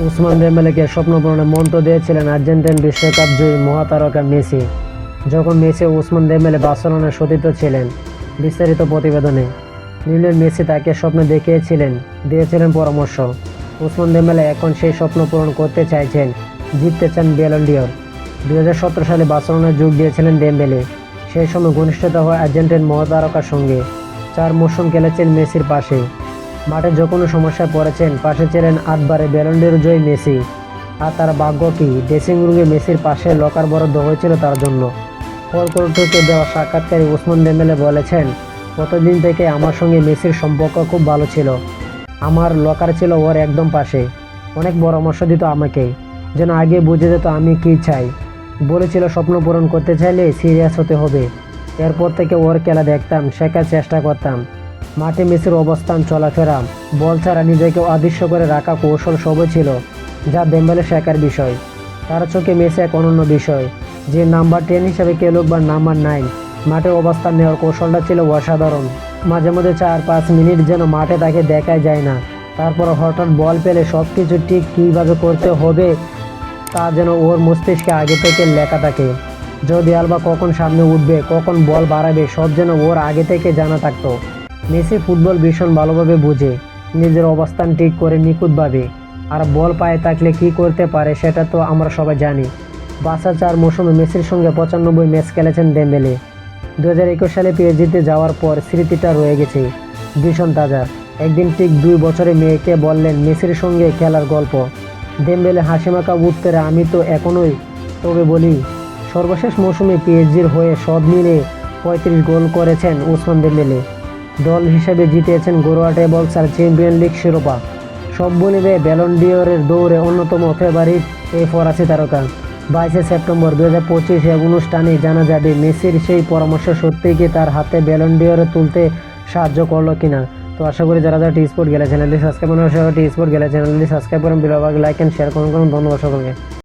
উসমান দেম্বেলেকে স্বপ্ন পূরণে মন্ত্র দিয়েছিলেন আর্জেন্টাইন বিশ্বকাপ জয়ী মহাতারকা মেসি। যখন মেসি ও উসমান দেম্বেলে বার্সেলোনার সতীর্থ ছিলেন। বিস্তারিত প্রতিবেদনে লিওনেল মেসি তাকে স্বপ্ন দিয়েছিলেন পরামর্শ। উসমান দেম্বেলে এখন সেই স্বপ্ন পূরণ করতে চাইছেন, জিততে চান ব্যালন ডিওর। 2017 সালে বার্সেলোনায় যোগ দিয়েছিলেন দেম্বেলে। সেই সময় ঘনিষ্ঠতা হয় আর্জেন্টাইন মহাতারকার সঙ্গে। 4 মৌসুম খেলেছেন মেসির পাশে। মাঠে যখন সমস্যায় পড়েছেন, পাশে ছিলেন 8 বারে ব্যালন ডিওর জয়ী মেসি। আর তার ভাগ্য কি, ড্রেসিং রুমে মেসির পাশে লকার বরাদ্দ হয়েছিল তার জন্য। ফলকটুকে দেওয়া সাক্ষাৎকারে উসমান দেম্বেলে বলেছেন, প্রতিদিন থেকে আমার সঙ্গে মেসির সম্পর্ক খুব ভালো ছিল। আমার লকার ছিল ওর একদম পাশে। অনেক পরামর্শ দিত আমাকে, যেন আগে বুঝে যেত আমি কি চাই। বলেছিল স্বপ্ন পূরণ করতে চাইলে সিরিয়াস হতে হবে। এরপর থেকে ওর খেলা দেখতাম, শেখার চেষ্টা করতাম। মাঠে মেসির অবস্থান, চলাফেরা, বল ছাড়া নিজেকে অদৃশ্য করে রাখা কৌশল সবই ছিল যা দেম্বেলে শেখার বিষয়। তার চোখে মেসি এক অনন্য বিষয়। যে নাম্বার 10 হিসেবে খেলুক বা নাম্বার 9, মাঠে অবস্থান নেওয়ার কৌশলটা ছিল অসাধারণ। মাঝে মধ্যে 4-5 মিনিট যেন মাঠে তাকে দেখাই যায় না। তারপর হঠাৎ বল পেলে সব কিছু ঠিক কীভাবে করতে হবে তা যেন ওর মস্তিষ্কে আগে থেকে লেখা থাকে। যদি আলবা কখন সামনে উঠবে, কখন বল বাড়াবে, সব যেন ওর আগে থেকে জানা থাকতো। মেসি ফুটবল ভীষণ ভালোভাবে বুঝে, নিজের অবস্থান ঠিক করে নিখুঁতভাবে। আর বল পায়ে থাকলে কী করতে পারে সেটা তো আমরা সবাই জানি। বার্সা 4 মৌসুমে মেসির সঙ্গে 95 ম্যাচ খেলেছেন দেম্বেলে। 2021 সালে পিএসজিতে যাওয়ার পর স্মৃতিটা রয়ে গেছে ভীষণ তাজা। একদিন ঠিক 2 বছরে মেয়েকে বললেন মেসির সঙ্গে খেলার গল্প। দেম্বেলে হাসিমাখা উত্তরে, আমি তো এখনোই তবে বলি। সর্বশেষ মৌসুমে পিএসজির হয়ে সব মিলে 35 গোল করেছেন উসমান দেম্বেলে। দল হিসেবে জিতেছেন ঘরোয়া টেবলস আর চ্যাম্পিয়ন লিগ শিরোপা। সব বলিবে ব্যালন ডিওরের দৌড়ে অন্যতম ফেভারিট এই ফরাসি তারকা। 22 সেপ্টেম্বর 2025 অনুষ্ঠানে জানা যাবে মেসির সেই পরামর্শ সত্যিই কি তার হাতে ব্যালন ডিওরে তুলতে সাহায্য করলো কিনা। তো আশা করি যারা টি স্পোর্ট গেলে চ্যানেলটি সাবস্ক্রাইব করেন, টি স্পোর্ট গেলে চ্যানেলটি সাবস্ক্রাইব করেন, ভিডিও লাইক এন্ড শেয়ার করুন। ধন্যবাদ সকলকে।